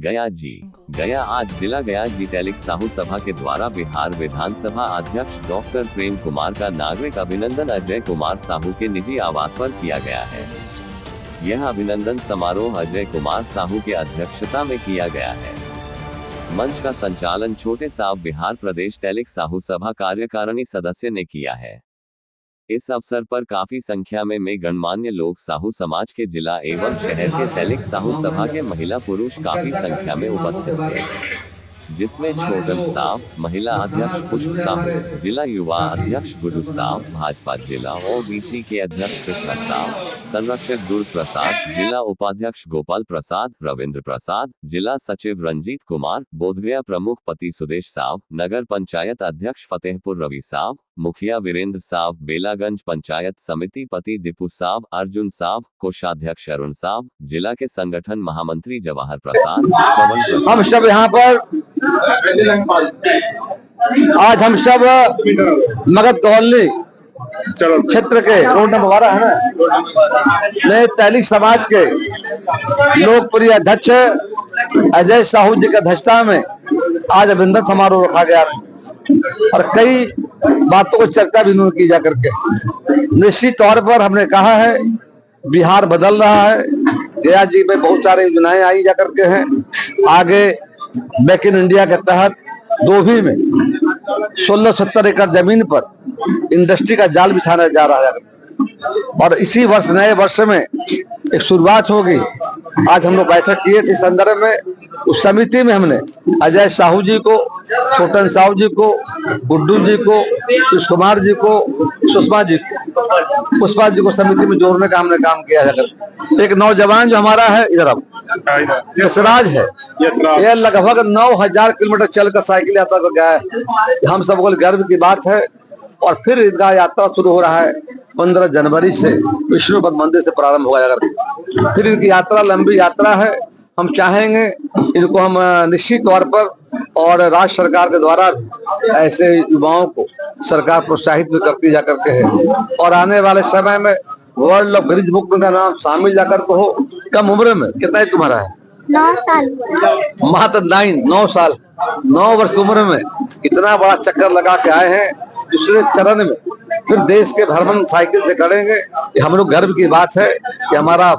गया जी। गया आज जिला गया जी तैलिक साहू सभा के द्वारा बिहार विधानसभा अध्यक्ष डॉक्टर प्रेम कुमार का नागरिक अभिनंदन अजय कुमार साहू के निजी आवास पर किया गया है। यह अभिनंदन समारोह अजय कुमार साहू के अध्यक्षता में किया गया है। मंच का संचालन छोटे साहब बिहार प्रदेश तैलिक साहू सभा कार्यकारिणी सदस्य ने किया है। इस अवसर पर काफी संख्या में गणमान्य लोग साहू समाज के जिला एवं शहर के तैलिक साहू सभा के महिला पुरुष काफी संख्या में उपस्थित थे, जिसमें छोटन साहब, महिला अध्यक्ष पुष्प साहू, जिला युवा अध्यक्ष गुरु साहब, भाजपा जिला ओबीसी के अध्यक्ष कृष्णा साहब, संरक्षक दुर्ग प्रसाद, जिला उपाध्यक्ष गोपाल प्रसाद, रविंद्र प्रसाद, जिला सचिव रंजीत कुमार, बोधगया प्रमुख पति सुदेश साहब, नगर पंचायत अध्यक्ष फतेहपुर रवि साहब, मुखिया वीरेंद्र साहब, बेलागंज पंचायत समिति पति दीपू साहब, अर्जुन साहब, कोषाध्यक्ष अरुण साहब, जिला के संगठन महामंत्री जवाहर प्रसाद, हम सब यहाँ पर आज हम सब मगध कॉलोनी क्षेत्र के रोड नंबर 12 है ना, नए तैलिक समाज के लोकप्रिय अध्यक्ष अजय साहू जी की अध्यक्षता में आज अभिनंदन समारोह रखा गया और कई बातों को चर्चा भी की जा करके निश्चित तौर पर हमने कहा है बिहार बदल रहा है। गया जी में बहुत सारी योजनाएं आई जा करके हैं। आगे मेक इन इंडिया के तहत दोभी में 1670 एकड़ जमीन पर इंडस्ट्री का जाल बिछाने जा रहा है और इसी वर्ष नए वर्ष में एक शुरुआत होगी। आज हम लोग बैठक किए थे संदर्भ में, उस समिति में हमने अजय साहू जी को, छोटन साहू जी को, गुड्डू जी को, कृष्ण कुमार जी को, सुषमा जी को, पुष्पा जी को समिति में जोड़ने का हमने काम किया है। एक नौजवान जो हमारा है इधर अब यशराज है, यह लगभग 9000 किलोमीटर चलकर साइकिल यात्रा कर गया है। हम सबको गर्व की बात है। और फिर इनका यात्रा शुरू हो रहा है 15 जनवरी से विष्णुपद मंदिर से प्रारंभ होगा जाकर। फिर इनकी यात्रा लंबी यात्रा है। हम चाहेंगे इनको हम निश्चित तौर पर और राज्य सरकार के द्वारा ऐसे युवाओं को सरकार प्रोत्साहित भी करती जा करके है और आने वाले समय में वर्ल्ड ऑफ ब्रिज बुक का नाम शामिल जाकर के हो। कम उम्र में कितना है तुम्हारा है? 9 साल। मात्र 9 साल 9 वर्ष उम्र में इतना बड़ा चक्कर लगा के आए हैं। दूसरे चरण में फिर देश के भ्रमण साइकिल से करेंगे। हम लोग गर्व की बात है कि हमारा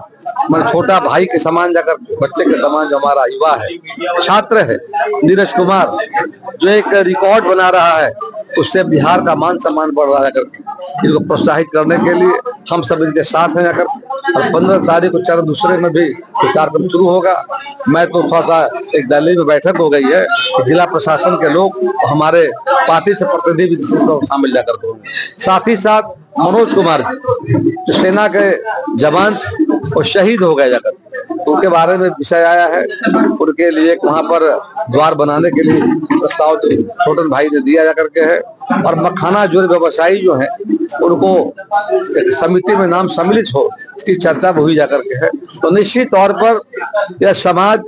छोटा भाई के समान जाकर बच्चे के समान जो हमारा युवा है, छात्र है नीरज कुमार, जो एक रिकॉर्ड बना रहा है, उससे बिहार का मान सम्मान बढ़ रहा है। इनको प्रोत्साहित करने के लिए हम सब इनके साथ हैं जाकर। और 15 तारीख को चरण दूसरे में भी कार्यक्रम शुरू होगा। मैं तो थोड़ा सा एक दिल्ली में बैठक हो गई है कि जिला प्रशासन के लोग हमारे पार्टी से प्रतिनिधि भी शामिल जाकर के होंगे। साथ ही साथ मनोज कुमार जो सेना के जवान और शहीद हो गए जाकर, तो उनके बारे में विषय आया है। उनके लिए वहां पर द्वार बनाने के लिए प्रस्ताव छोटन भाई ने दिया जा करके है। और मखाना जो व्यवसायी जो है उनको एक समिति में नाम सम्मिलित हो, इसकी चर्चा हुई जा करके है। तो निश्चित तौर पर यह समाज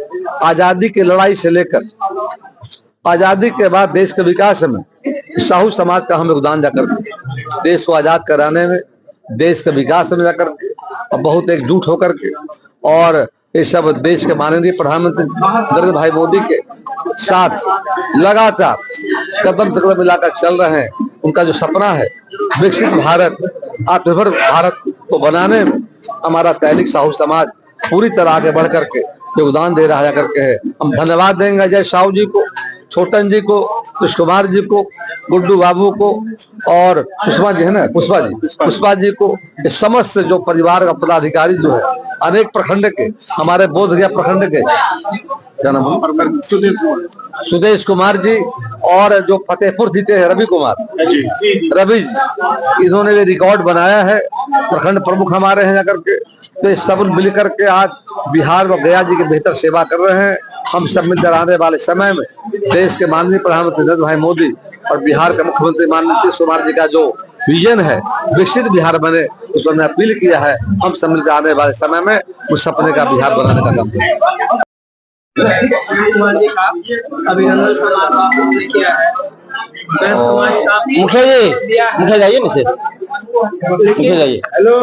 आजादी की लड़ाई से लेकर आजादी के बाद देश के विकास में साहू समाज का हम योगदान जाकर देश को आजाद कराने में, देश के विकास में जाकर और बहुत एकजुट होकर के और ये सब देश के माननीय प्रधानमंत्री नरेंद्र भाई मोदी के साथ लगातार कदम से कदम मिलाकर चल रहे हैं। उनका जो सपना है विकसित भारत, आत्मनिर्भर भारत को बनाने में हमारा तैलिक साहू समाज पूरी तरह आगे बढ़ करके योगदान दे रहा है करके है। हम धन्यवाद देंगे अजय साहू जी को, छोटन जी को, कृष्ण कुमार जी को, गुड्डू बाबू को और सुषमा जी है ना, पुष्पा जी को, इस समस्त जो परिवार का पदाधिकारी जो है अनेक प्रखंड के, हमारे बोधगया प्रखंड के क्या नाम सुदेश कुमार जी और जो फतेहपुर जीते हैं रवि कुमार रवि जी, इन्होंने भी रिकॉर्ड बनाया है। प्रखंड प्रमुख हमारे हैं जाकर के, तो ये सब मिलकर के आज बिहार व गया जी की बेहतर सेवा कर रहे हैं। हम सब मिलकर आने वाले समय में देश के माननीय प्रधानमंत्री नरेंद्र भाई मोदी और बिहार के मुख्यमंत्री माननीय नीतीश कुमार जी का जो विजन है विकसित बिहार बने, उस पर मैं अपील किया है। हम सब मिलकर आने वाले समय में उस सपने का बिहार बनाने का काम करेंगे। अभिनंदन समारोह किया है। मुखिया जाइए ना, मुखिया जाइए। हेलो,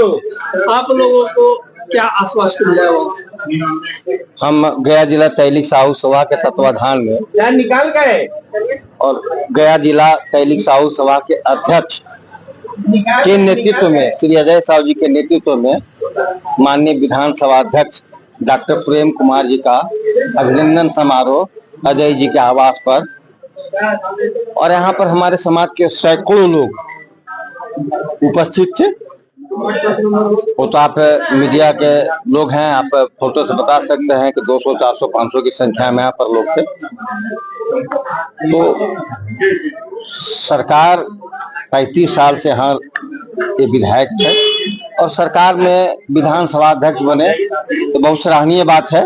आप लोगों को क्या आश्वासन मिला वो? हम गया जिला तैलिक साहू सभा के तत्वाधान में निकाल गए और गया जिला तैलिक साहू सभा के अध्यक्ष के नेतृत्व में, श्री अजय साहू जी के नेतृत्व में माननीय विधानसभा अध्यक्ष डॉक्टर प्रेम कुमार जी का अभिनंदन समारोह अजय जी के आवास पर, और यहाँ पर हमारे समाज के सैकड़ों लोग उपस्थित थे। वो तो आप मीडिया के लोग हैं, आप फोटो से बता सकते हैं कि 200, 400, 500 की संख्या में यहाँ पर लोग थे। तो सरकार 35 साल से यहाँ ये विधायक थे और सरकार में विधानसभा अध्यक्ष बने तो बहुत सराहनीय बात है।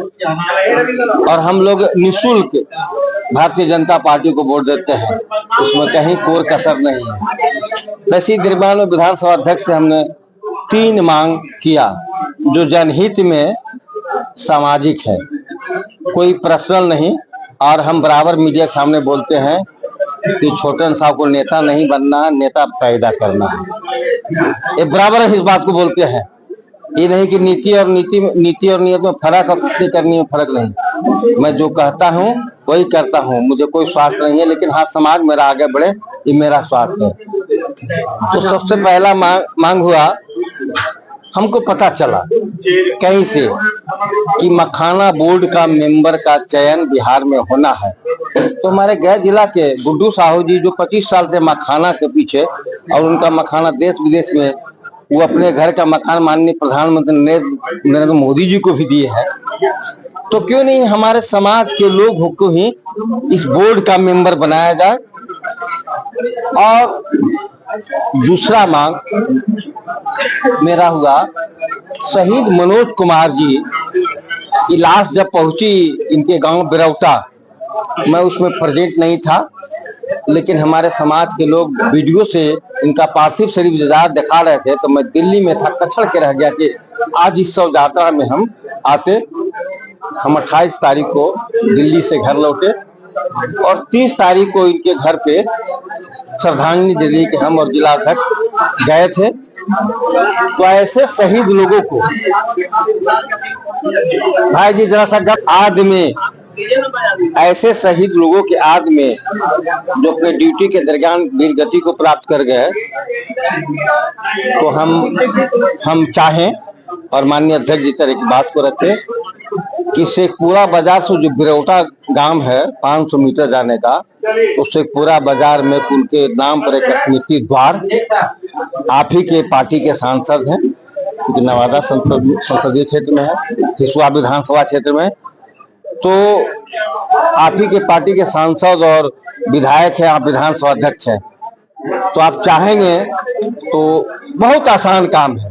और हम लोग निःशुल्क भारतीय जनता पार्टी को वोट देते हैं, उसमें कहीं कोई कसर नहीं है। वैसे दरमियान में विधानसभा अध्यक्ष से हमने 3 मांग किया जो जनहित में सामाजिक है, कोई पर्सनल नहीं। और हम बराबर मीडिया के सामने बोलते हैं कि छोटन साहब को नेता नहीं बनना, नेता पैदा करना है। ये बराबर इस बात को बोलते हैं, ये नहीं कि नीति और नियत में फर्क और कितनी करनी है, फर्क नहीं। मैं जो कहता हूँ वही करता हूँ, मुझे कोई स्वार्थ नहीं है, लेकिन हाँ समाज मेरा आगे बढ़े ये मेरा स्वार्थ है। तो सबसे पहला मांग हुआ, हमको पता चला कहीं से कि मखाना बोर्ड का मेंबर का चयन बिहार में होना है। तो हमारे गया जिला के गुड्डू साहू जी जो 25 साल से मखाना के पीछे, और उनका मखाना देश विदेश में, वो अपने घर का मकान माननीय प्रधानमंत्री नरेंद्र मोदी जी को भी दिए हैं। तो क्यों नहीं हमारे समाज के लोग को ही इस बोर्ड का मेंबर बनाया जाए। और दूसरा मांग मेरा हुआ, शहीद मनोज कुमार जी की लाश जब पहुंची इनके गांव बिरौटा, मैं उसमें प्रेजेंट नहीं था, लेकिन हमारे समाज के लोग वीडियो से इनका पार्थिव शरीर जजात दिखा रहे थे, तो मैं दिल्ली में था, कचड़ के रह गया कि आज इस शव यात्रा में हम आते। हम 28 तारीख को दिल्ली से घर लौटे और 30 तारीख को इनके घर पे श्रद्धांजलि देने के हम और जिला अध्यक्ष गए थे। तो ऐसे शहीद लोगों को भाई जी जरा सा आद में, ऐसे शहीद लोगों के आद में जो अपने ड्यूटी के दरमियान वीर गति को प्राप्त कर गए, तो हम चाहें और माननीय अध्यक्ष जी तरह की बात को रखें कि शेखपुरा बाजार से जो बिरौटा गांव है 500 मीटर जाने का, उस शेखपुरा बाजार में उनके नाम पर एक स्मृति द्वार, आप ही के पार्टी के सांसद हैं, नवादा संसदीय क्षेत्र में है, हिसुआ विधानसभा क्षेत्र में, तो आप ही के पार्टी के सांसद और विधायक हैं, आप विधानसभा अध्यक्ष हैं, तो आप चाहेंगे तो बहुत आसान काम है।